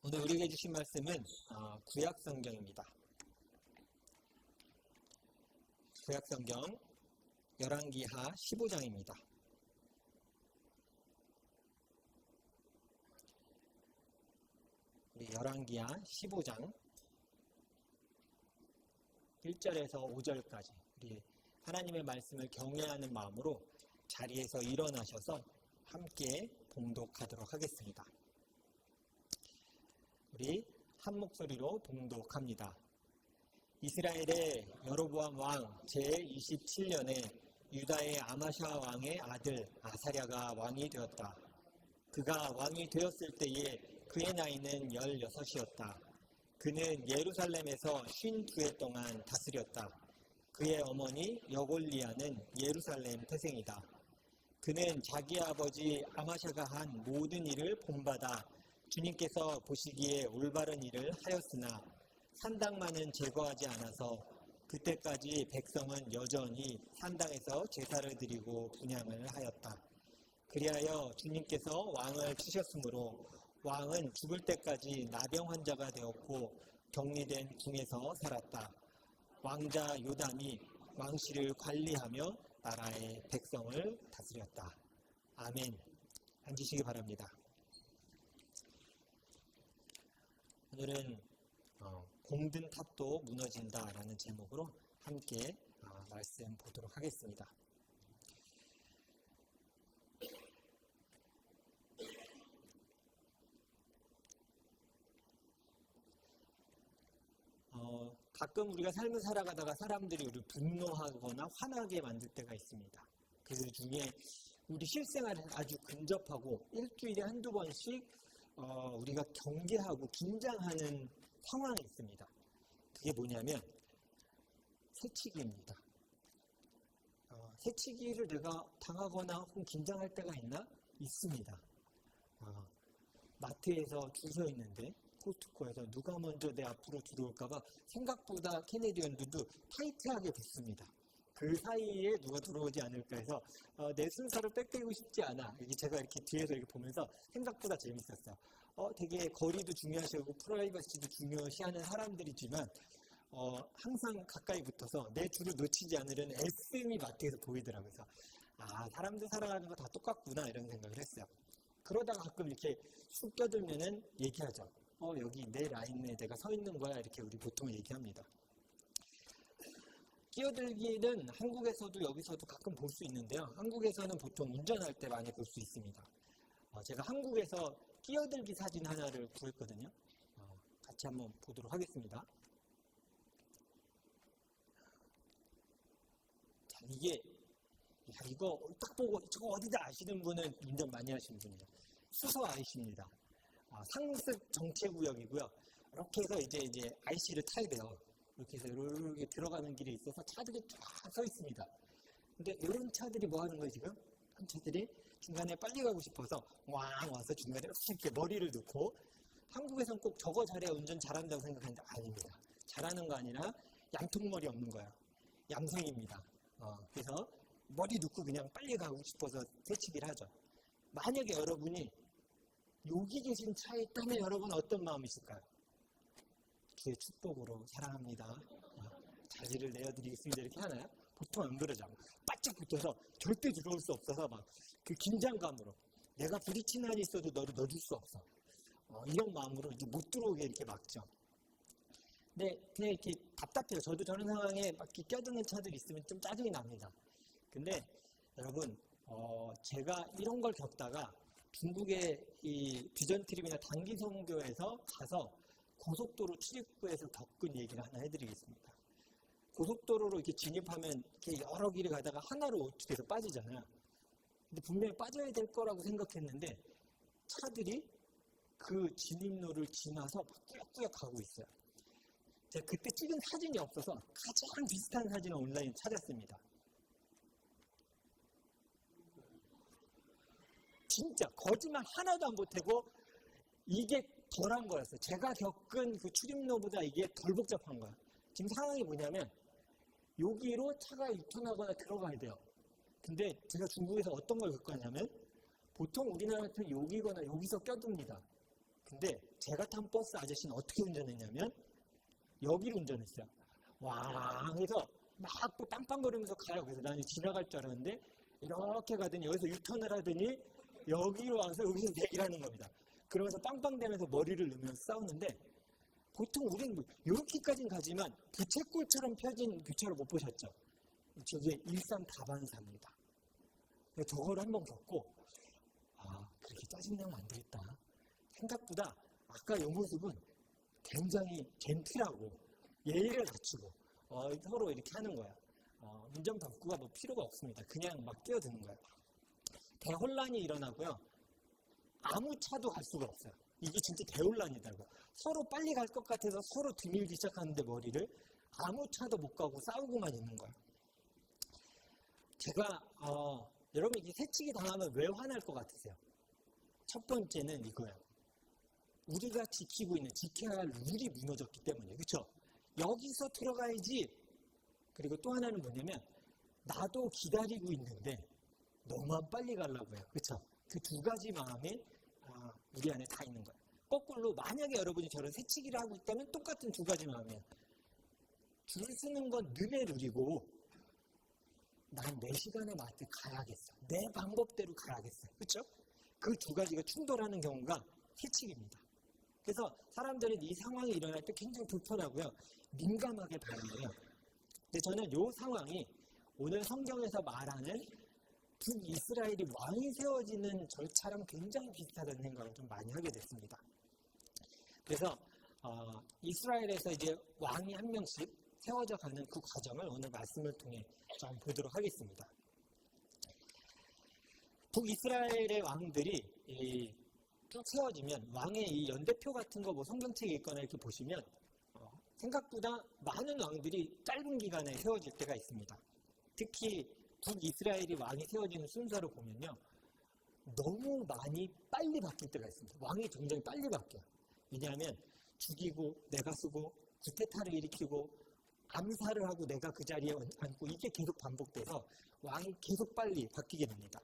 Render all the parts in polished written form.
오늘 우리에게 주신 말씀은 구약성경입니다. 구약성경 열왕기하 15장입니다. 우리 열왕기하 15장 1절에서 5절까지 우리 하나님의 말씀을 경외하는 마음으로 자리에서 일어나셔서 함께 봉독하도록 하겠습니다. 우리 한 목소리로 봉독합니다. 이스라엘의 여로보암 왕 제27년에 유다의 아마샤 왕의 아들 아사랴가 왕이 되었다. 그가 왕이 되었을 때에 그의 나이는 16이었다. 그는 예루살렘에서 52해 동안 다스렸다. 그의 어머니 여골리아는 예루살렘 태생이다. 그는 자기 아버지 아마샤가 한 모든 일을 본받아 주님께서 보시기에 올바른 일을 하였으나 산당만은 제거하지 않아서 그때까지 백성은 여전히 산당에서 제사를 드리고 분향을 하였다. 그리하여 주님께서 왕을 치셨으므로 왕은 죽을 때까지 나병 환자가 되었고 격리된 궁에서 살았다. 왕자 요담이 왕실을 관리하며 나라의 백성을 다스렸다. 아멘. 앉으시기 바랍니다. 오늘은 공든 탑도 무너진다라는 제목으로 함께 말씀 보도록 하겠습니다. 가끔 우리가 삶을 살아가다가 사람들이 우리를 분노하거나 화나게 만들 때가 있습니다. 그 중에 우리 실생활에 아주 근접하고 일주일에 한두 번씩 우리가 경계하고 긴장하는 상황이 있습니다. 그게 뭐냐면 새치기입니다. 새치기를 내가 당하거나 혹은 긴장할 때가 있나? 있습니다. 마트에서 줄 서 있는데 코스트코에서 누가 먼저 내 앞으로 들어올까봐 생각보다 캐네디언들도 타이트하게 붙습니다. 그 사이에 누가 들어오지 않을까 해서 내 순서를 뺏기고 싶지 않아. 제가 이렇게 뒤에서 이렇게 보면서 생각보다 재밌었어요. 되게 거리도 중요하시고 프라이버시도 중요시하는 사람들이지만 항상 가까이 붙어서 내 줄을 놓치지 않으려는 애씀이 마트에서 보이더라고요. 그래서 사람들 살아가는 거 다 똑같구나 이런 생각을 했어요. 그러다가 가끔 이렇게 쑥 껴들면은 얘기하죠. 여기 내 라인에 내가 서 있는 거야 이렇게 우리 보통 얘기합니다. 끼어들기는 한국에서도 여기서도 가끔 볼 수 있는데요. 한국에서는 보통 운전할 때 많이 볼 수 있습니다. 제가 한국에서 끼어들기 사진 하나를 구했거든요. 같이 한번 보도록 하겠습니다. 자, 이거 딱 보고 저거 어디다 아시는 분은 운전 많이 하시는 분이에요. 수서 아이씨입니다. 상습 정체구역이고요. 이렇게 해서 이제 IC를 타야 돼요. 이렇게 해서 이렇게 들어가는 길에 있어서 차들이 쫙 서 있습니다. 근데 이런 차들이 뭐 하는 거예요, 지금? 한 차들이 중간에 빨리 가고 싶어서 와서 중간에 이렇게 머리를 넣고, 한국에서는 꼭 저거 잘해야 운전 잘한다고 생각하는데 아닙니다. 잘하는 거 아니라 양통머리 없는 거예요. 얌생입니다. 그래서 머리 넣고 그냥 빨리 가고 싶어서 새치기를 하죠. 만약에 여러분이 여기 계신 차에 있다면 여러분 어떤 마음이실까요? 주의 축복으로 사랑합니다. 자리를 내어드리겠습니다. 이렇게 하나요? 보통 안 그러죠. 바짝 붙어서 절대 들어올 수 없어서 막 그 긴장감으로 내가 부딪히는 한이 있어도 너를 넣어줄 수 없어. 이런 마음으로 이제 못 들어오게 이렇게 막죠. 근데 그냥 이렇게 답답해요. 저도 저런 상황에 막 이렇게 껴드는 차들이 있으면 좀 짜증이 납니다. 근데 여러분 제가 이런 걸 겪다가 중국의 이 비전 트립이나 단기 선교에서 가서 고속도로 출입구에서 겪은 얘기를 하나 해드리겠습니다. 고속도로로 이렇게 진입하면 이렇게 여러 길을 가다가 하나로 우측에서 빠지잖아요. 근데 분명히 빠져야 될 거라고 생각했는데 차들이 그 진입로를 지나서 꾸역꾸역 가고 있어요. 제가 그때 찍은 사진이 없어서 가장 비슷한 사진을 온라인에 찾았습니다. 진짜 거짓말 하나도 안 보태고 이게 덜한 거였어요. 제가 겪은 그 출입로보다 이게 덜 복잡한 거야. 지금 상황이 뭐냐면 여기로 차가 유턴하거나 들어가야 돼요. 근데 제가 중국에서 어떤 걸 겪었냐면 보통 우리나라 같은 여기거나 여기서 껴둡니다. 근데 제가 탄 버스 아저씨는 어떻게 운전했냐면 여기를 운전했어요. 와, 그래서 막 또 빵빵거리면서 가요. 그래서 나는 지나갈 줄 알았는데 이렇게 가더니 여기서 유턴을 하더니 여기로 와서 여기서 대기를 하는 겁니다. 그러면서 빵빵대면서 머리를 넣으면서 싸우는데 보통 우리는 뭐 이렇게까지는 가지만 부채꼴처럼 펴진 교차로 못 보셨죠? 저게 일산 다반사입니다. 저거를 한번 겪고 그렇게 짜증나면 안 되겠다. 생각보다 아까 이 모습은 굉장히 젠틀하고 예의를 갖추고 서로 이렇게 하는 거야. 운전법규가 뭐 필요가 없습니다. 그냥 막 뛰어드는 거예요. 대혼란이 일어나고요. 아무 차도 갈 수가 없어요. 이게 진짜 대혼란이다고. 서로 빨리 갈 것 같아서 서로 드밀기 시작하는데 머리를 아무 차도 못 가고 싸우고만 있는 거예요. 제가 여러분 이게 새치기 당하면 왜 화날 것 같으세요? 첫 번째는 이거예요. 우리가 지켜야 할 룰이 무너졌기 때문에, 그렇죠? 여기서 들어가야지. 그리고 또 하나는 뭐냐면 나도 기다리고 있는데 너만 빨리 가려고 해요, 그렇죠? 그 두 가지 마음이 우리 안에 다 있는 거예요. 거꾸로 만약에 여러분이 저런 새치기를 하고 있다면 똑같은 두 가지 마음이에요. 줄 서는 건 너네 룰이고 난 내 시간에 맞게 가야겠어. 내 방법대로 가야겠어. 그렇죠? 그 두 가지가 충돌하는 경우가 새치기입니다. 그래서 사람들은 이 상황이 일어날 때 굉장히 불편하고요. 민감하게 반응해요. 근데 저는 이 상황이 오늘 성경에서 말하는 북이스라엘이 왕이 세워지는 절차랑 굉장히 비슷하다는 생각을 좀 많이 하게 됐습니다. 그래서 이스라엘에서 이제 왕이 한 명씩 세워져 가는 그 과정을 오늘 말씀을 통해 좀 보도록 하겠습니다. 북이스라엘의 왕들이 쭉 세워지면 왕의 이 연대표 같은 거 뭐 성경책에 있거나 이렇게 보시면 생각보다 많은 왕들이 짧은 기간에 세워질 때가 있습니다. 특히 북이스라엘이 왕이 세워지는 순서로 보면요. 너무 많이 빨리 바뀔 때가 있습니다. 왕이 굉장히 빨리 바뀌어요. 왜냐하면 죽이고 내가 쓰고 구테타를 일으키고 암살을 하고 내가 그 자리에 앉고 이게 계속 반복돼서 왕이 계속 빨리 바뀌게 됩니다.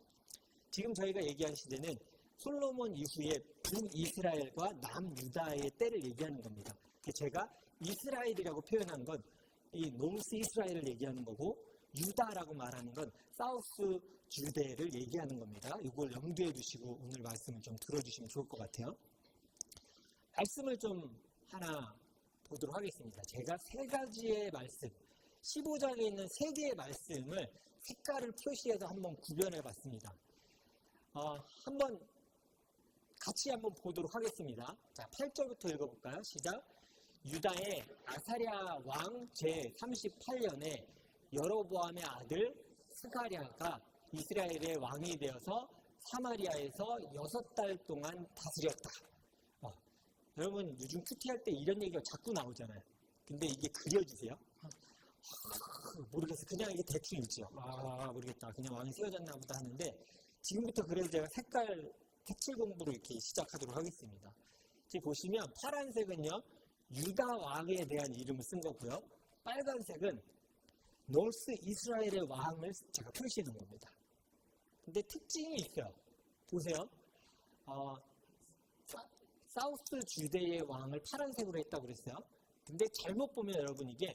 지금 저희가 얘기한 시대는 솔로몬 이후에 북이스라엘과 남유다의 때를 얘기하는 겁니다. 제가 이스라엘이라고 표현한 건 이 노스 이스라엘을 얘기하는 거고 유다라고 말하는 건 사우스 주데를 얘기하는 겁니다. 이걸 염두에 두시고 오늘 말씀을 좀 들어주시면 좋을 것 같아요. 말씀을 좀 하나 보도록 하겠습니다. 제가 세 가지의 말씀, 15장에 있는 세 개의 말씀을 색깔을 표시해서 한번 구별해 봤습니다. 한번 같이 한번 보도록 하겠습니다. 자, 8절부터 읽어볼까요? 시작. 유다의 아사랴 왕 제38년에 여로보암의 아들 스가랴가 이스라엘의 왕이 되어서 사마리아에서 6달 동안 다스렸다. 여러분 요즘 큐티할 때 이런 얘기가 자꾸 나오잖아요. 근데 이게 그려지세요? 모르겠어요. 그냥 이게 대충 읽죠. 모르겠다. 그냥 왕이 세워졌나 보다 하는데 지금부터 그래서 제가 색깔 색칠 공부를 이렇게 시작하도록 하겠습니다. 지금 보시면 파란색은요. 유다 왕에 대한 이름을 쓴 거고요. 빨간색은 노스 이스라엘의 왕을 제가 표시해 놓은 겁니다. 근데 특징이 있어요. 보세요. 사우스 주데의 왕을 파란색으로 했다고 그랬어요. 근데 잘못 보면 여러분 이게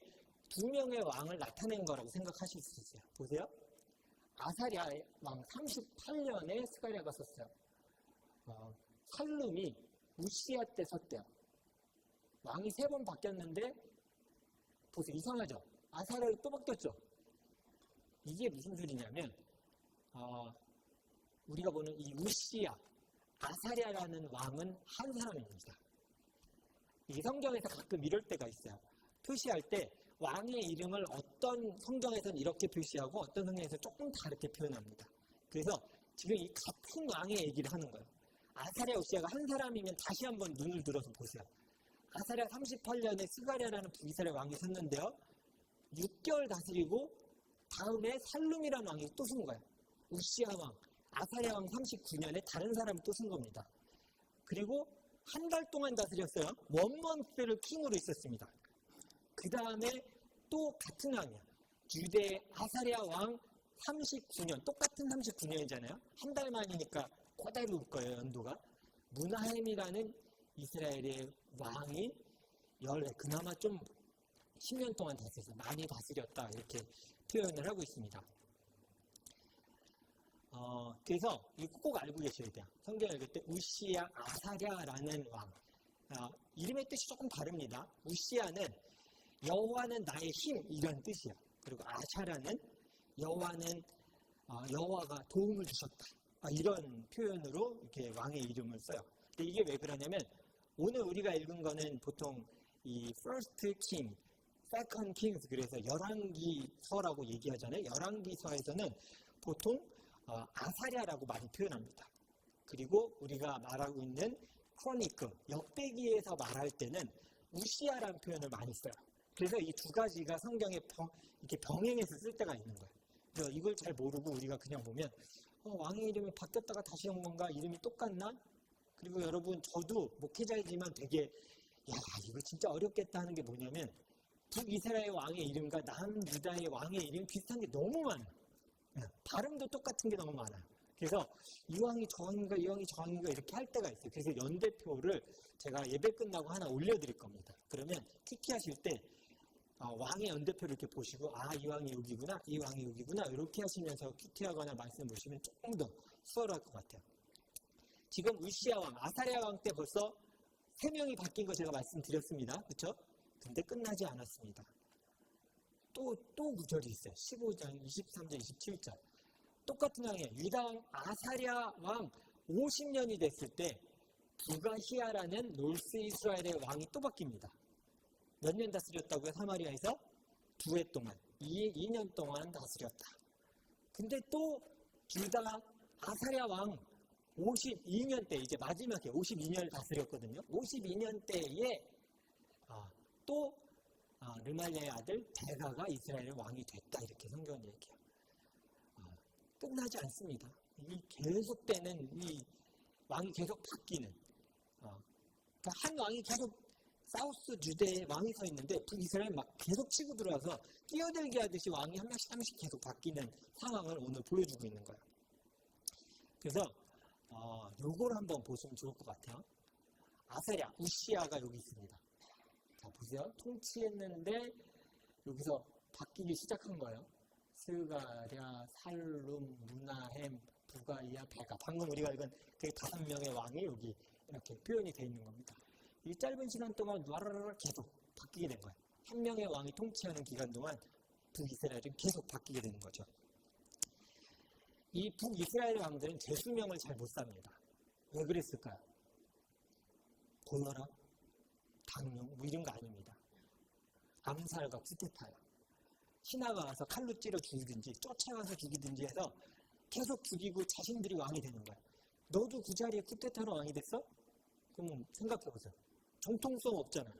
두 명의 왕을 나타낸 거라고 생각하실 수 있어요. 보세요. 아사랴 왕 38년에 스가랴가 썼어요. 살룸이 우시야 때 섰대요. 왕이 3번 바뀌었는데 보세요. 이상하죠? 아사랴로 또 바뀌었죠? 이게 무슨 소리냐면 우리가 보는 이 우시야 아사랴라는 왕은 한 사람입니다. 이 성경에서 가끔 이럴 때가 있어요. 표시할 때 왕의 이름을 어떤 성경에서는 이렇게 표시하고 어떤 성경에서 조금 다르게 표현합니다. 그래서 지금 이 같은 왕의 얘기를 하는 거예요. 아사랴 우시야가 한 사람이면 다시 한번 눈을 들어서 보세요. 아사랴 38년에 스가랴라는 북이스라엘 왕이 섰는데요. 6개월 다스리고 다음에 살룸이라는 왕이 또 쓴 거예요. 우시야 왕, 아사랴 왕 39년에 다른 사람이 또 쓴 겁니다. 그리고 한 달 동안 다스렸어요. 원먼스를 킹으로 있었습니다. 그 다음에 또 같은 왕이야. 유대 아사랴 왕 39년, 똑같은 39년이잖아요. 한 달 만이니까 꼬다리 올 거예요, 연도가. 무나헴이라는 이스라엘의 왕이 그나마 좀 10년 동안 다스렸어. 많이 다스렸다. 이렇게 표현을 하고 있습니다. 그래서 이거 꼭 알고 계셔야 돼요. 성경 읽을 때 우시야, 아사랴라는 왕. 이름의 뜻이 조금 다릅니다. 우시야는 여호와는 나의 힘 이런 뜻이에요. 그리고 아사랴는 여호와가 도움을 주셨다. 이런 표현으로 이렇게 왕의 이름을 써요. 근데 이게 왜 그러냐면 오늘 우리가 읽은 거는 보통 이 First King, Second Kings 그래서 열왕기서라고 얘기하잖아요. 열왕기서에서는 보통 아사랴라고 많이 표현합니다. 그리고 우리가 말하고 있는 크로니크, 역대기에서 말할 때는 우시야라는 표현을 많이 써요. 그래서 이 두 가지가 성경에 이렇게 병행해서 쓸 때가 있는 거예요. 그래서 이걸 잘 모르고 우리가 그냥 보면 왕의 이름이 바뀌었다가 다시 한 건가? 이름이 똑같나? 그리고 여러분 저도 목회자이지만 되게 이거 진짜 어렵겠다 하는 게 뭐냐면 북이스라엘 왕의 이름과 남유다의 왕의 이름이 비슷한 게 너무 많아요. 발음도 똑같은 게 너무 많아요. 그래서 이 왕이 저 왕인가 이 왕이 저 왕인가 이렇게 할 때가 있어요. 그래서 연대표를 제가 예배 끝나고 하나 올려드릴 겁니다. 그러면 큐티하실 때 왕의 연대표를 이렇게 보시고 이 왕이 여기구나 이 왕이 여기구나 이렇게 하시면서 큐티하거나 말씀 보시면 조금 더 수월할 것 같아요. 지금 우시야 왕, 아사랴 왕 때 벌써 3명이 바뀐 거 제가 말씀드렸습니다. 그렇죠? 근데 끝나지 않았습니다. 또 구절이 있어요. 15장, 23절, 27절. 똑같은 왕이에요. 유다 왕 아사랴 왕 50년이 됐을 때 부가히야라는 놀스 이스라엘의 왕이 또 바뀝니다. 몇 년 다스렸다고요? 사마리아에서? 2해 동안. 2년 동안 다스렸다. 근데 또 유다 아사랴 왕 52년 때, 이제 마지막에 52년을 다스렸거든요. 52년 때에 또 르말리아의 아들 베가가 이스라엘의 왕이 됐다. 이렇게 성경은 얘기해요. 끝나지 않습니다. 이 계속되는 이 왕이 계속 바뀌는. 그러니까 한 왕이 계속 사우스 주대에 왕이 서 있는데 북이스라엘 막 계속 치고 들어와서 끼어들기 하듯이 왕이 한 명씩 계속 바뀌는 상황을 오늘 보여주고 있는 거예요. 그래서 요걸 한번 보시면 좋을 것 같아요. 아사랴, 우시야가 여기 있습니다. 자, 보세요. 통치했는데 여기서 바뀌기 시작한 거예요. 스가랴, 살룸, 무나햄, 부가이야, 베가. 방금 우리가 읽은 그 5명의 왕이 여기 이렇게 표현이 되어 있는 겁니다. 이 짧은 시간 동안 와라라라 계속 바뀌게 된 거예요. 한 명의 왕이 통치하는 기간 동안 북이스라엘은 계속 바뀌게 되는 거죠. 이 북이스라엘 왕들은 제 수명을 잘 못 삽니다. 왜 그랬을까요? 고혈압, 당뇨, 이런 거 아닙니다. 암살과 쿠데타요. 신하가 와서 칼로 찔러 죽이든지 쫓아가서 죽이든지 해서 계속 죽이고 자신들이 왕이 되는 거예요. 너도 그 자리에 쿠데타로 왕이 됐어? 그럼 생각해보세요. 정통성 없잖아.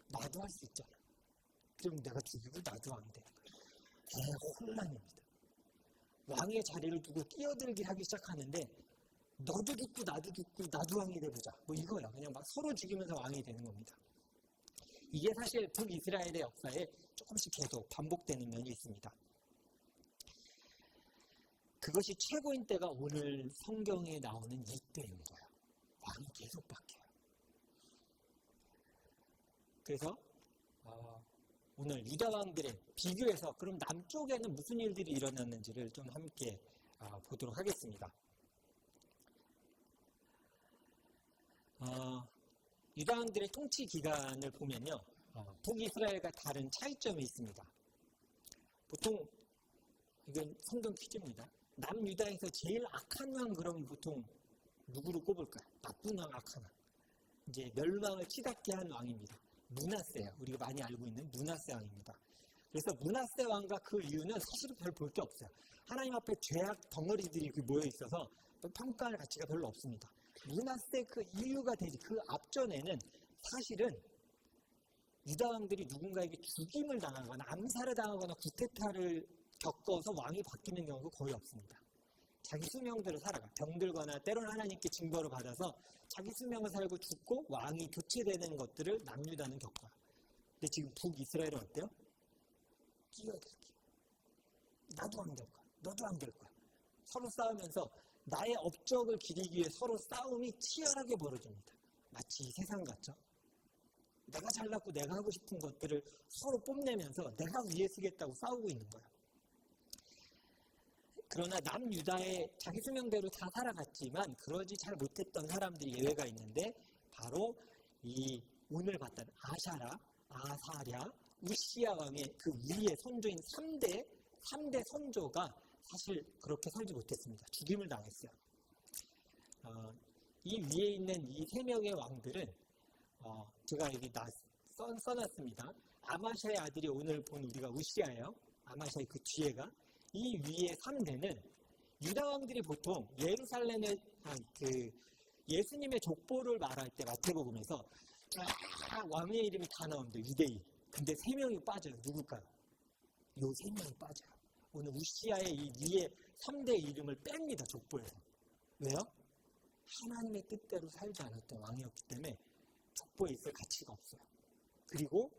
나도 할 수 있잖아. 그럼 내가 죽이고 나도 왕이 되는 거예요. 대혼란입니다. 왕의 자리를 두고 끼어들기 하기 시작하는데 너도 죽고 나도 죽고 나도 왕이 돼보자. 이거야. 그냥 막 서로 죽이면서 왕이 되는 겁니다. 이게 사실 북이스라엘의 역사에 조금씩 계속 반복되는 면이 있습니다. 그것이 최고인 때가 오늘 성경에 나오는 이때인 거예요. 왕이 계속 바뀌어요. 그래서 오늘 유다 왕들의 비교해서 그럼 남쪽에는 무슨 일들이 일어났는지를 좀 함께 보도록 하겠습니다. 유다 왕들의 통치 기간을 보면요. 북이스라엘과 다른 차이점이 있습니다. 보통 이건 성경 퀴즈입니다. 남유다에서 제일 악한 왕 그러면 보통 누구를 꼽을까요? 나쁜 왕, 악한 왕. 이제 멸망을 치닫게 한 왕입니다. 므낫세예요. 우리가 많이 알고 있는 므낫세 왕입니다. 그래서 므낫세 왕과 그 이유는 사실은 별 볼 게 없어요. 하나님 앞에 죄악 덩어리들이 모여 있어서 평가할 가치가 별로 없습니다. 므낫세 그 이유가 되지 그 앞전에는 사실은 유다 왕들이 누군가에게 죽임을 당하거나 암살을 당하거나 쿠데타를 겪어서 왕이 바뀌는 경우가 거의 없습니다. 자기 수명대로 살아가. 병들거나 때로는 하나님께 징벌을 받아서 자기 수명을 살고 죽고 왕이 교체되는 것들을 남유다는 겪어요. 근데 지금 북이스라엘은 어때요? 끼어들기. 나도 왕 될 거야. 너도 왕 될 거야. 서로 싸우면서 나의 업적을 기리기 위해 서로 싸움이 치열하게 벌어집니다. 마치 이 세상 같죠? 내가 잘났고 내가 하고 싶은 것들을 서로 뽐내면서 내가 위에 서겠다고 싸우고 있는 거예요. 그러나 남유다의 자기 수명대로 다 살아갔지만 그러지 잘 못했던 사람들이 예외가 있는데 바로 이 오늘 봤던 아샤라, 아사랴, 우시야 왕의 그 위의 선조인 3대 선조가 사실 그렇게 살지 못했습니다. 죽임을 당했어요. 이 위에 있는 이 3명의 왕들은 제가 여기 써놨습니다. 아마샤의 아들이 오늘 본 우리가 우시야예요. 아마샤의 그 뒤에가. 이 위에 3대는 유다 왕들이 보통 예루살렘의 그 예수님의 족보를 말할 때 마태복음에서 쫙 왕의 이름이 다 나오는데 유대인. 근데 3명이 빠져요. 누굴까요? 요 3명이 빠져요. 오늘 우시야의 이 위에 3대 이름을 뺍니다. 족보에서. 왜요? 하나님의 뜻대로 살지 않았던 왕이었기 때문에 족보에 있을 가치가 없어요. 그리고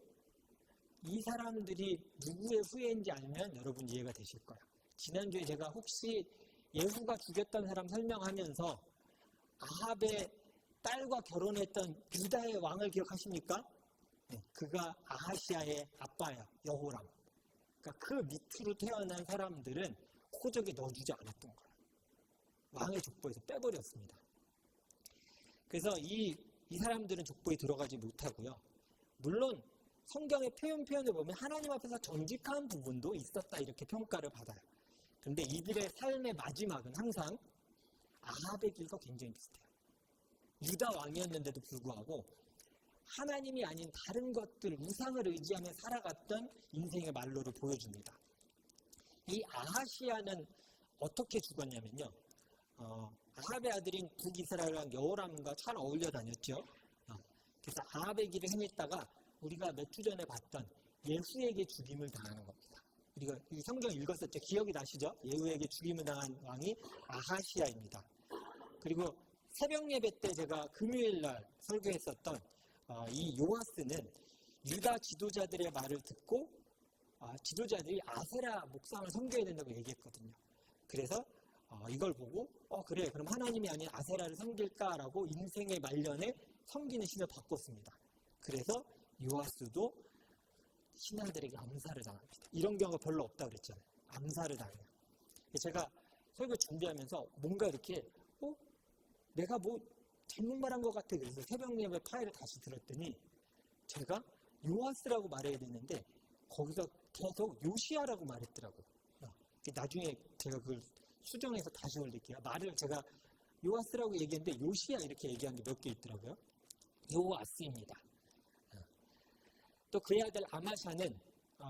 이 사람들이 누구의 후예인지 알면 여러분 이해가 되실 거예요. 지난주에 제가 혹시 예후가 죽였던 사람 설명하면서 아합의 딸과 결혼했던 유다의 왕을 기억하십니까? 네, 그가 아하시아의 아빠야, 여호람. 그러니까 그 밑으로 태어난 사람들은 호적에 넣어주지 않았던 거예요. 왕의 족보에서 빼버렸습니다. 그래서 이 사람들은 족보에 들어가지 못하고요. 물론 성경의 표현을 보면 하나님 앞에서 정직한 부분도 있었다 이렇게 평가를 받아요. 그런데 이들의 삶의 마지막은 항상 아합의 길과 굉장히 비슷해요. 유다 왕이었는데도 불구하고 하나님이 아닌 다른 것들, 우상을 의지하며 살아갔던 인생의 말로를 보여줍니다. 이 아하시아는 어떻게 죽었냐면요. 아합의 아들인 북이스라엘 왕 여호람과 잘 어울려 다녔죠. 그래서 아합의 길을 행했다가 우리가 몇 주 전에 봤던 예후에게 죽임을 당하는 겁니다. 우리가 이 성경 읽었었죠. 기억이 나시죠? 예후에게 죽임을 당한 왕이 아하시아입니다. 그리고 새벽 예배 때 제가 금요일날 설교했었던 이 요아스는 유다 지도자들의 말을 듣고 지도자들이 아세라 목상을 섬겨야 된다고 얘기했거든요. 그래서 이걸 보고 그래 그럼 하나님이 아닌 아세라를 섬길까라고 인생의 말년에 섬기는 신을 바꿨습니다. 그래서 요아스도 신하들에게 암살을 당합니다. 이런 경우가 별로 없다고 그랬잖아요. 암살을 당해요. 제가 설교 준비하면서 뭔가 이렇게 내가 뭐 잘못 말한 것 같아. 그래서 새벽 예배 파일을 다시 들었더니 제가 요아스라고 말해야 되는데 거기서 계속 요시야라고 말했더라고요. 나중에 제가 그걸 수정해서 다시 올릴게요. 말을 제가 요아스라고 얘기했는데 요시야 이렇게 얘기한 게 몇 개 있더라고요. 요아스입니다. 또 그의 아들 아마샤는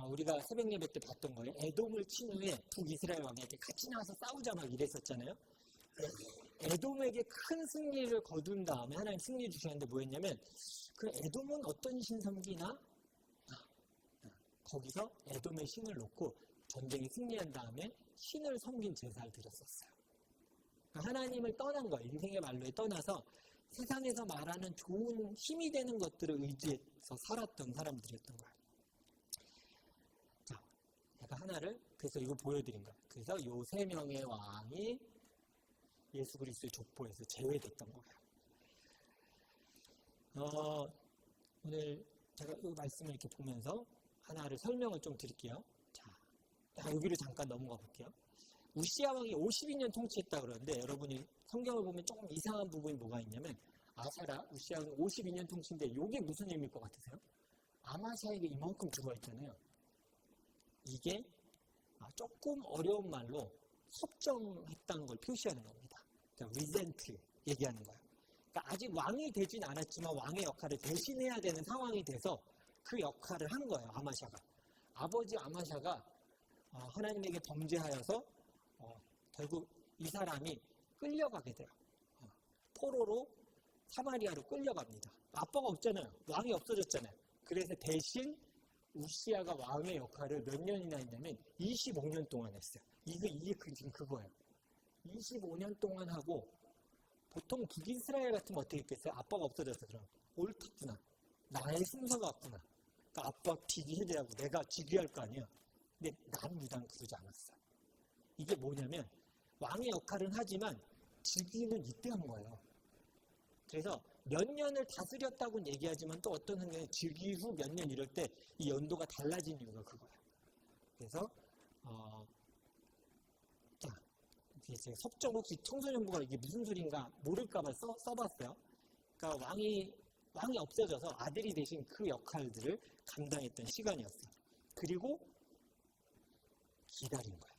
우리가 새벽 예배 때 봤던 거예요. 에돔을 친 후에 북이스라엘 왕에게 같이 나와서 싸우자 막 이랬었잖아요. 에돔에게 큰 승리를 거둔 다음에 하나님 승리 주셨는데 뭐였냐면 그 에돔은 어떤 신 섬기나? 거기서 에돔의 신을 놓고 전쟁에 승리한 다음에 신을 섬긴 제사를 드렸었어요. 하나님을 떠난 거예요. 인생의 말로에 떠나서 세상에서 말하는 좋은 힘이 되는 것들을 의지해서 살았던 사람들이었던 거예요. 자, 제가 하나를 그래서 이거 보여드린 거예요. 그래서 요 3명의 왕이 예수 그리스도의 족보에서 제외됐던 거예요. 오늘 제가 이 말씀을 이렇게 보면서 하나를 설명을 좀 드릴게요. 자, 여기로 잠깐 넘어가 볼게요. 우시야 왕이 52년 통치했다 그러는데 여러분이 성경을 보면 조금 이상한 부분이 뭐가 있냐면 아사라, 우시야 왕이 52년 통치인데 이게 무슨 의미일 것 같으세요? 아마샤에게 이만큼 죽어있잖아요. 이게 조금 어려운 말로 섭정했다는 걸 표시하는 겁니다. 그러니까 resent 얘기하는 거예요. 그러니까 아직 왕이 되진 않았지만 왕의 역할을 대신해야 되는 상황이 돼서 그 역할을 한 거예요. 아마샤가. 아버지 아마샤가 하나님에게 범죄하여서 결국 이 사람이 끌려가게 돼요. 포로로 사마리아로 끌려갑니다. 아빠가 없잖아요. 왕이 없어졌잖아요. 그래서 대신 우시야가 왕의 역할을 몇 년이나 했냐면 25년 동안 했어요. 이게 지금 그거예요. 25년 동안 하고 보통 북이스라엘 같으면 어떻게 했겠어요? 아빠가 없어져서 그럼 옳겠구나. 나의 순서가 없구나. 그러니까 아빠 직위해야되고 내가 직위할 거 아니에요. 근데 남유다는 그러지 않았어요. 이게 뭐냐면 왕의 역할은 하지만 직위는 이때 한 거예요. 그래서 몇 년을 다스렸다고는 얘기하지만 또 어떤 환경에 즉위 후 몇 년 이럴 때 이 연도가 달라진 이유가 그거예요. 그래서 자, 이제 섭정 혹시 청소년부가 이게 무슨 소린가 모를까봐 써봤어요. 그러니까 왕이 없어져서 아들이 대신 그 역할들을 감당했던 시간이었어요. 그리고 기다린 거예요.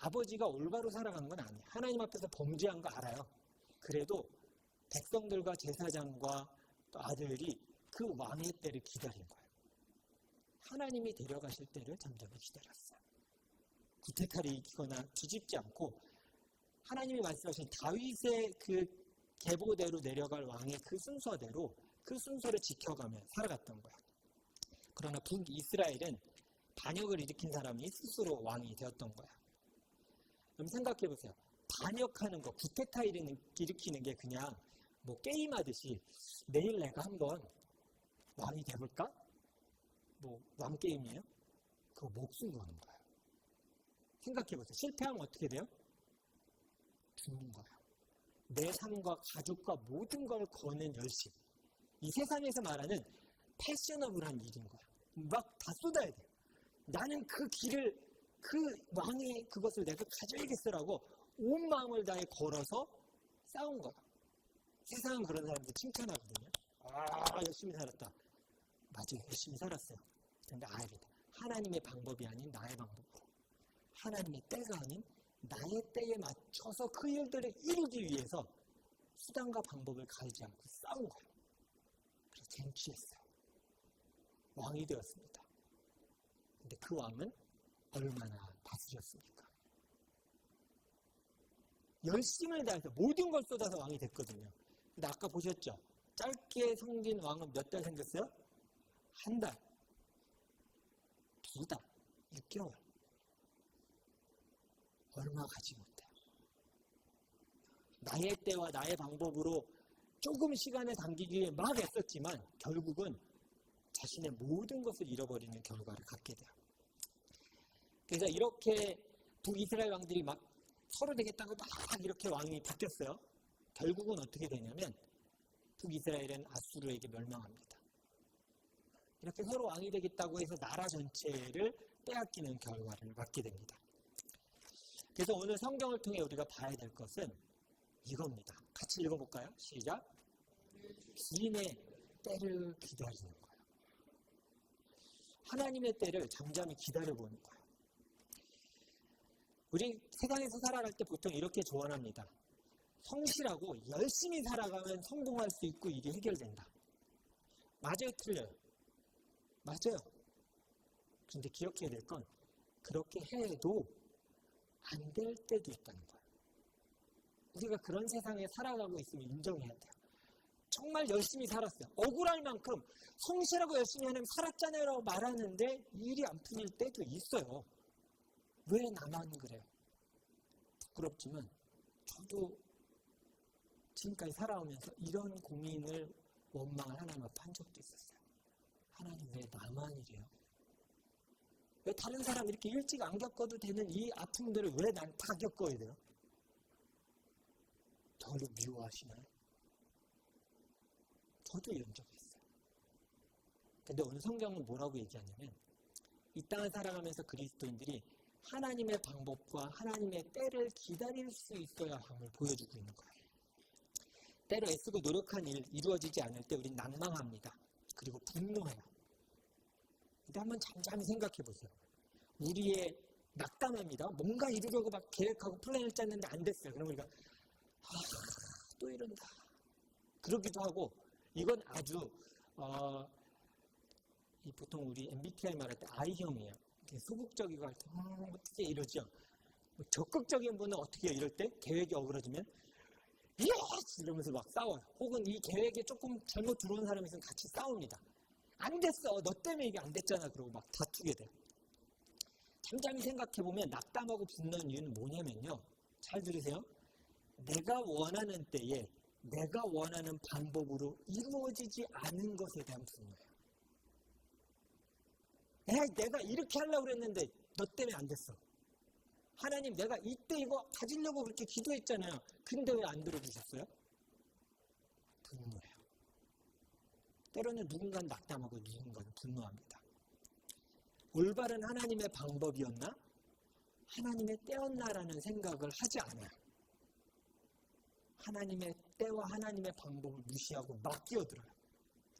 아버지가 올바로 살아간 건 아니에요. 하나님 앞에서 범죄한 거 알아요. 그래도 백성들과 제사장과 또 아들이 그 왕의 때를 기다린 거예요. 하나님이 데려가실 때를 잠잠히 기다렸어요. 구태타를 뒤집지 않고 하나님이 말씀하신 다윗의 그 계보대로 내려갈 왕의 그 순서대로 그 순서를 지켜가며 살아갔던 거예요. 그러나 북이스라엘은 반역을 일으킨 사람이 스스로 왕이 되었던 거예요. 그럼 생각해 보세요. 반역하는 거, 구테타 일으키는 게 그냥 뭐 게임하듯이 내일 내가 한번 왕이 돼볼까? 뭐 왕게임이에요? 그거 목숨 거는 거예요. 생각해 보세요. 실패하면 어떻게 돼요? 죽는 거예요. 내 삶과 가족과 모든 걸 거는 열심. 이 세상에서 말하는 패셔너블한 일인 거야. 막 다 쏟아야 돼. 나는 그 길을, 그 왕의 그것을 내가 가져야겠어라고 온 마음을 다해 걸어서 싸운 거야. 세상은 그런 사람들 칭찬하거든요. 열심히 살았다. 맞아요. 열심히 살았어요. 그런데 알겠다. 하나님의 방법이 아닌 나의 방법으로. 하나님의 때가 아닌 나의 때에 맞춰서 그 일들을 이루기 위해서 수단과 방법을 가리지 않고 싸운 거예요. 그래서 쟁취했어요. 왕이 되었습니다. 근데 그 왕은 얼마나 다스렸습니까? 열심을 다해서 모든 걸 쏟아서 왕이 됐거든요. 근데 아까 보셨죠? 짧게 생긴 왕은 몇 달 생겼어요? 한 달, 2달, 6개월. 얼마 가지 못해요. 나의 때와 나의 방법으로 조금 시간을 당기기 위해 막 애썼지만 결국은 자신의 모든 것을 잃어버리는 결과를 갖게 돼요. 그래서 이렇게 북이스라엘 왕들이 막 서로 되겠다고 막 이렇게 왕이 바뀌었어요. 결국은 어떻게 되냐면 북이스라엘은 아수르에게 멸망합니다. 이렇게 서로 왕이 되겠다고 해서 나라 전체를 빼앗기는 결과를 맞게 됩니다. 그래서 오늘 성경을 통해 우리가 봐야 될 것은 이겁니다. 같이 읽어볼까요? 시작. 주인의 때를 기다리는 거예요. 하나님의 때를 잠잠히 기다려보는 거예요. 우리 세상에서 살아갈 때 보통 이렇게 조언합니다. 성실하고 열심히 살아가면 성공할 수 있고 일이 해결된다. 맞아요? 틀려요? 맞아요. 그런데 기억해야 될 건 그렇게 해도 안 될 때도 있다는 거예요. 우리가 그런 세상에 살아가고 있으면 인정해야 돼요. 정말 열심히 살았어요. 억울할 만큼 성실하고 열심히 하면 살았잖아요 라고 말하는데 일이 안 풀릴 때도 있어요. 왜 나만 그래요? 부끄럽지만 저도 지금까지 살아오면서 이런 고민을 원망을 하나님 앞에 한 적도 있었어요. 하나님 왜 나만 이래요? 왜 다른 사람 이렇게 일찍 안 겪어도 되는 이 아픔들을 왜 난 다 겪어야 돼요? 저를 미워하시나요? 저도 이런 적이 있어요. 근데 오늘 성경은 뭐라고 얘기하냐면 이 땅을 살아가면서 그리스도인들이 하나님의 방법과 하나님의 때를 기다릴 수 있어야 함을 보여주고 있는 거예요. 때로 애쓰고 노력한 일 이루어지지 않을 때 우린 난망합니다. 그리고 분노해요. 근데 한번 잠잠히 생각해 보세요. 우리의 낙담합니다. 뭔가 이루려고 막 계획하고 플랜을 짰는데 안 됐어요. 그럼 우리가 또 이런다. 그러기도 하고 이건 아주 보통 우리 MBTI 말할 때 I형이에요. 소극적이고 할 때 어떻게 이러죠? 적극적인 분은 어떻게 해요? 이럴 때 계획이 어그러지면 이러면서 막 싸워요. 혹은 이 계획에 조금 잘못 들어온 사람이 있으면 같이 싸웁니다. 안 됐어. 너 때문에 이게 안 됐잖아. 그러고 막 다투게 돼요. 잠잠히 생각해보면 낙담하고 분노한 이유는 뭐냐면요. 잘 들으세요. 내가 원하는 때에 내가 원하는 방법으로 이루어지지 않은 것에 대한 분노예요. 내가 이렇게 하려고 그랬는데 너 때문에 안 됐어. 하나님 내가 이때 이거 가지려고 그렇게 기도했잖아요. 근데 왜 안 들어주셨어요? 분노해. 때로는 누군가는 낙담하고 누군가는 분노합니다. 올바른 하나님의 방법이었나? 하나님의 때였나라는 생각을 하지 않아요. 하나님의 때와 하나님의 방법을 무시하고 막 끼어들어요.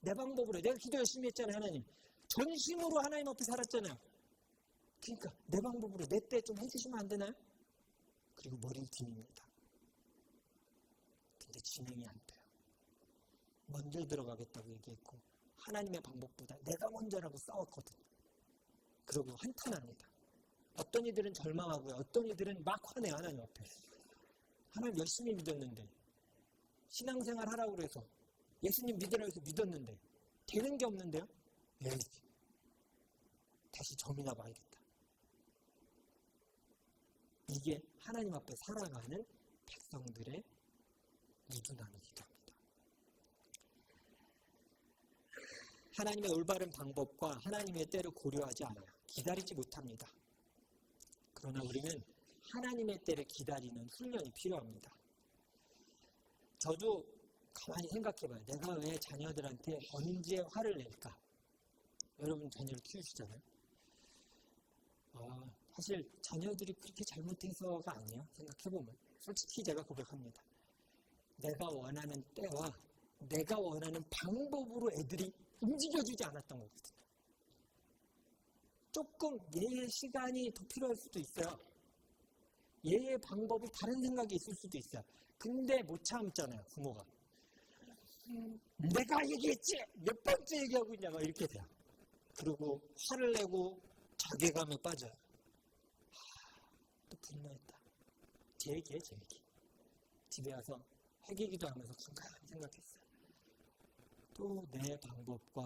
내 방법으로, 내가 기도 열심히 했잖아요. 하나님 전심으로 하나님 앞에 살았잖아요. 그러니까 내 방법으로 내 때 좀 해주시면 안 되나요? 그리고 머리를 디뭅니다. 근데 진행이 안 돼요. 먼저 들어가겠다고 얘기했고 하나님의 방법보다 내가 먼저라고 싸웠거든요. 그러고 한탄합니다. 어떤 이들은 절망하고요. 어떤 이들은 막 화내요. 하나님 앞에. 하나님 열심히 믿었는데, 신앙생활 하라고 해서 예수님 믿으라고 해서 믿었는데 되는 게 없는데요? 에이, 다시 점이나 봐야겠다. 이게 하나님 앞에 살아가는 백성들의 무둔함이기도 합니다. 하나님의 올바른 방법과 하나님의 때를 고려하지 않아요. 기다리지 못합니다. 그러나 우리는 하나님의 때를 기다리는 훈련이 필요합니다. 저도 가만히 생각해봐요. 내가 왜 자녀들한테 언제 화를 낼까? 여러분 자녀를 키우시잖아요. 사실 자녀들이 그렇게 잘못해서가 아니에요. 생각해보면. 솔직히 제가 고백합니다. 내가 원하는 때와 내가 원하는 방법으로 애들이 움직여주지 않았던 거거든요. 조금 얘의 시간이 더 필요할 수도 있어요. 얘의 방법이 다른 생각이 있을 수도 있어요. 근데 못 참잖아요, 부모가. 내가 얘기했지! 몇 번째 얘기하고 있냐, 막 이렇게 돼요. 그리고 화를 내고 자괴감에 빠져요. 또 분노했다. 제 얘기예요, 제 얘기. 집에 와서 회개기도 하면서 간간히 생각했어요. 또 내 방법과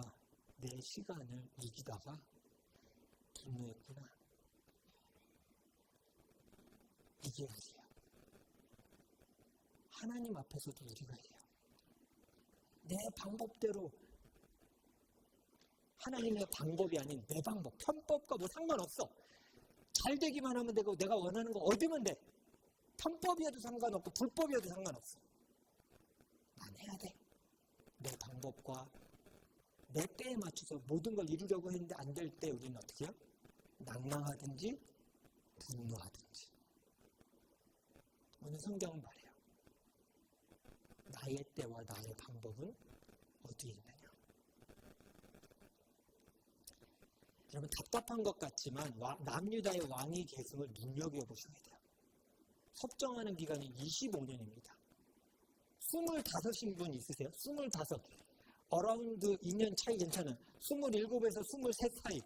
내 시간을 이기다가 분노했구나. 이게 우리야. 하나님 앞에서도 우리가 이래요. 내 방법대로 하나님의 방법이 아닌 내 방법, 편법과 뭐 상관없어. 잘 되기만 하면 되고 내가 원하는 거 얻으면 돼. 편법이어도 상관없고 불법이어도 상관없어. 난 해야 돼. 내 방법과 내 때에 맞춰서 모든 걸 이루려고 했는데 안 될 때 우리는 어떻게 해요? 낭망하든지 분노하든지. 오늘 성경은 말해요. 나의 때와 나의 방법은 어디에 있느냐. 여러분 답답한 것 같지만 남유다의 왕위 계승을 눈여겨보셔야 돼요. 섭정하는 기간이 25년입니다. 25신분 있으세요? 25. 어라운드 2년 차이 괜찮아요. 27에서 23 사이.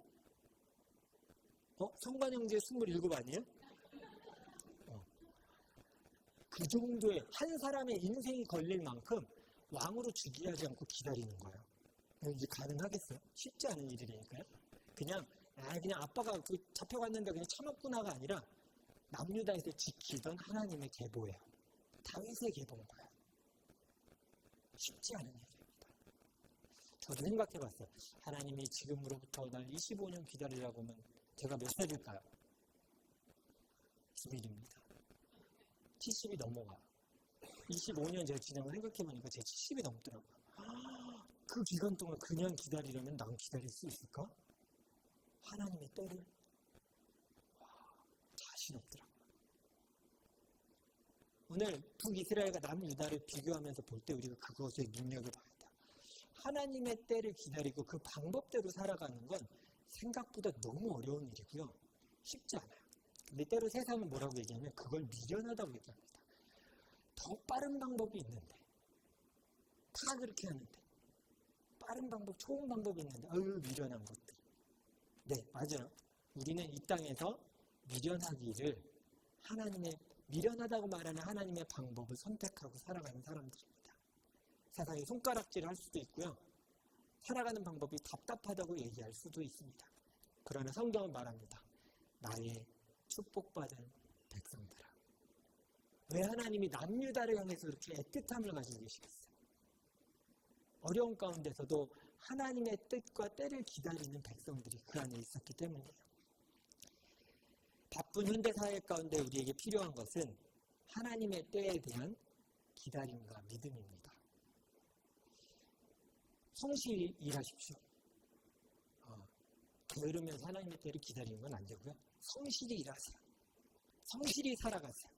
성관형제 27 아니에요? 그 정도의 한 사람의 인생이 걸릴 만큼 왕으로 즉위하지 않고 기다리는 거예요. 이게 가능하겠어요? 쉽지 않은 일이니까요. 그냥 아빠가 잡혀갔는데 그냥 참았구나가 아니라 남유다에서 지키던 하나님의 계보예요. 다윗의 계보인 거예요. 쉽지 않은 일입니다. 저도 생각해봤어요. 하나님이 지금으로부터 날 25년 기다리라고 하면 제가 몇 살일까요? 21입니다. 70이 넘어가요. 25년 제가 지나고 생각해보니까 제 70이 넘더라고요. 그 기간 동안 그냥 기다리려면 난 기다릴 수 있을까? 하나님의 때를 자신 없더라고요. 오늘 북이스라엘과 남유다를 비교하면서 볼 때 우리가 그것을 눈여겨봐야 돼요. 하나님의 때를 기다리고 그 방법대로 살아가는 건 생각보다 너무 어려운 일이고요. 쉽지 않아요. 근데 때로 세상은 뭐라고 얘기하면 그걸 미련하다고 얘기합니다. 더 빠른 방법이 있는데 다 그렇게 하는데 빠른 방법, 좋은 방법이 있는데 미련한 것들. 네, 맞아요. 우리는 이 땅에서 미련하기를 미련하다고 말하는 하나님의 방법을 선택하고 살아가는 사람들입니다. 세상에 손가락질을 할 수도 있고요. 살아가는 방법이 답답하다고 얘기할 수도 있습니다. 그러나 성경은 말합니다. 나의 축복받은 백성들아. 왜 하나님이 남유다를 향해서 이렇게 애틋함을 가지고 계시겠어요? 어려운 가운데서도 하나님의 뜻과 때를 기다리는 백성들이 그 안에 있었기 때문이에요. 바쁜 현대사회 가운데 우리에게 필요한 것은 하나님의 때에 대한 기다림과 믿음입니다. 성실히 일하십시오. 게으르면서 하나님의 때를 기다리는 건 안 되고요. 성실히 일하세요. 성실히 살아가세요.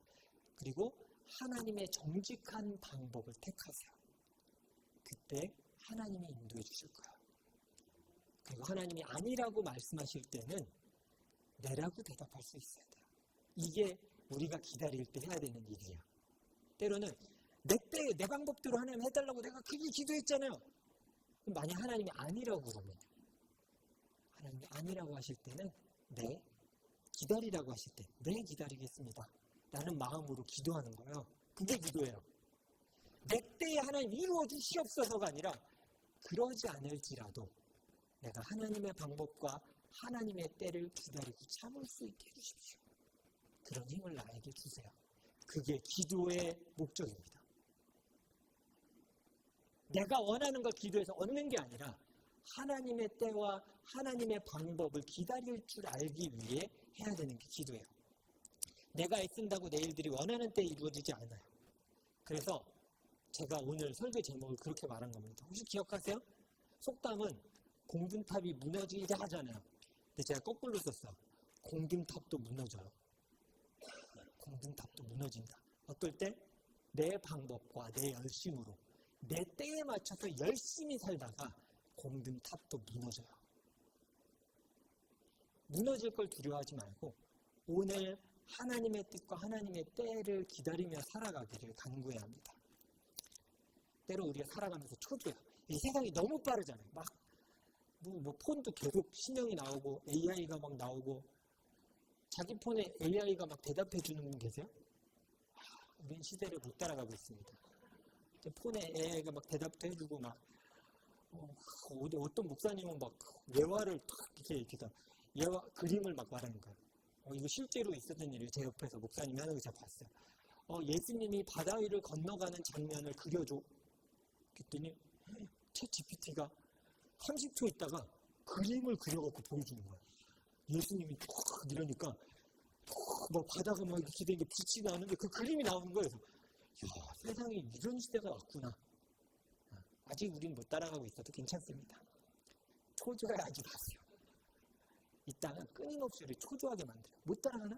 그리고 하나님의 정직한 방법을 택하세요. 그때 하나님이 인도해 주실 거예요. 그리고 하나님이 아니라고 말씀하실 때는 네라고 대답할 수 있어야 돼요. 이게 우리가 기다릴 때 해야 되는 일이에요. 때로는 내 방법대로 하나님 해달라고 내가 크게 기도했잖아요. 만약 하나님이 아니라고 그러면, 하나님이 아니라고 하실 때는 네, 기다리라고 하실 때 네, 기다리겠습니다 라는 마음으로 기도하는 거예요. 그게 기도예요. 내 때에 하나님 이루어 주시옵소서가 아니라 그러지 않을지라도 내가 하나님의 방법과 하나님의 때를 기다리고 참을 수 있게 해주십시오. 그런 힘을 나에게 주세요. 그게 기도의 목적입니다. 내가 원하는 걸 기도해서 얻는 게 아니라 하나님의 때와 하나님의 방법을 기다릴 줄 알기 위해 해야 되는 게 기도예요. 내가 애쓴다고 내 일들이 원하는 때에 이루어지지 않아요. 그래서 제가 오늘 설교 제목을 그렇게 말한 겁니다. 혹시 기억하세요? 속담은 공든탑이 무너지자 하잖아요. 근데 제가 거꾸로 썼어요. 공든탑도 무너져요. 공든탑도 무너진다. 어떨 때? 내 방법과 내 열심으로 내 때에 맞춰서 열심히 살다가 공든탑도 무너져요. 무너질 걸 두려워하지 말고 오늘 하나님의 뜻과 하나님의 때를 기다리며 살아가기를 간구해야 합니다. 때로 우리가 살아가면서 초조해요. 이 세상이 너무 빠르잖아요. 막 폰도 계속 신형이 나오고 AI가 막 나오고 자기 폰에 AI가 막 대답해 주는 분 계세요? 우린 시대를 못 따라가고 있습니다. 폰에 AI가 막 대답도 해주고 막 어떤 목사님은 막 예화를 탁 이렇게 예화 그림을 막 말하는 거예요. 이거 실제로 있었던 일이에요. 제 옆에서 목사님이 하는 거 제가 봤어요. 예수님이 바다 위를 건너가는 장면을 그려줘. 그랬더니 챗 GPT가 30초 있다가 그림을 그려갖고 보여주는 거예요. 예수님이 툭 이러니까 막 바다가 막 이렇게 된 게 빛이 나는데 그 그림이 나오는 거예요. 그래서 세상에 이런 시대가 왔구나. 아직 우린 못 따라가고 있어도 괜찮습니다. 초조해하지 마세요. 이 땅은 끊임없이 우리 초조하게 만들어요. 못 따라가나?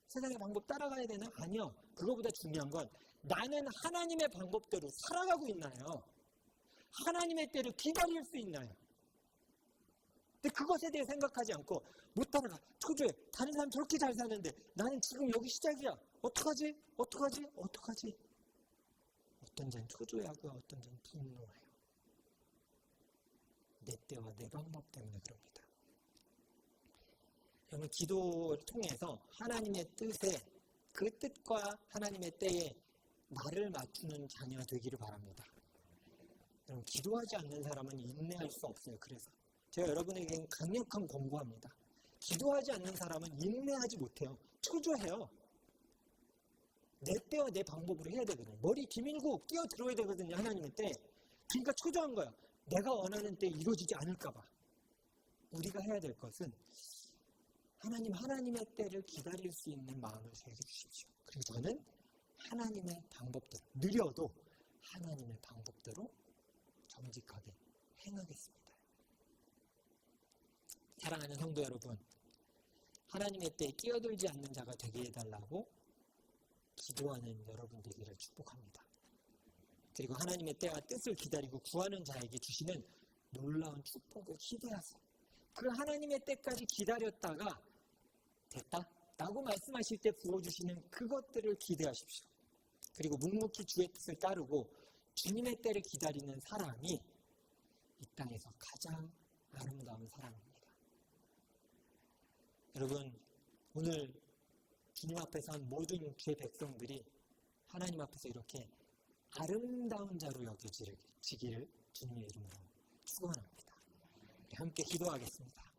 세상의 방법 따라가야 되나? 아니요. 그거보다 중요한 건 나는 하나님의 방법대로 살아가고 있나요? 하나님의 때를 기다릴 수 있나요? 근데 그것에 대해 생각하지 않고 못 따라가. 초조해. 다른 사람 저렇게 잘 사는데 나는 지금 여기 시작이야. 어떡하지? 어떤 자는 초조해하고요. 어떤 자는 분노해요. 내 때와 내 방법 때문에 그럽니다. 여러분 기도를 통해서 하나님의 뜻에 그 뜻과 하나님의 때에 나를 맞추는 자녀가 되기를 바랍니다. 여러분 기도하지 않는 사람은 인내할 수 없어요. 그래서 제가 여러분에게 강력한 권고합니다. 기도하지 않는 사람은 인내하지 못해요. 초조해요. 내 때와 내 방법으로 해야 되거든요. 머리 기밀고 뛰어들어야 되거든요. 하나님의 때. 그러니까 초조한 거예요. 내가 원하는 때 이루어지지 않을까 봐. 우리가 해야 될 것은 하나님의 때를 기다릴 수 있는 마음을 새겨 주십시오. 그리고 저는 하나님의 방법대로, 느려도 하나님의 방법대로 정직하게 행하겠습니다. 사랑하는 성도 여러분, 하나님의 때에 끼어들지 않는 자가 되게 해달라고 기도하는 여러분 되기를 축복합니다. 그리고 하나님의 때와 뜻을 기다리고 구하는 자에게 주시는 놀라운 축복을 기대하세요. 그 하나님의 때까지 기다렸다가 됐다? 라고 말씀하실 때 부어주시는 그것들을 기대하십시오. 그리고 묵묵히 주의 뜻을 따르고 주님의 때를 기다리는 사람이 이 땅에서 가장 아름다운 사람입니다. 여러분, 오늘 주님 앞에 선 모든 주의 백성들이 하나님 앞에서 이렇게 아름다운 자로 여겨지기를 주님의 이름으로 축원합니다. 함께 기도하겠습니다.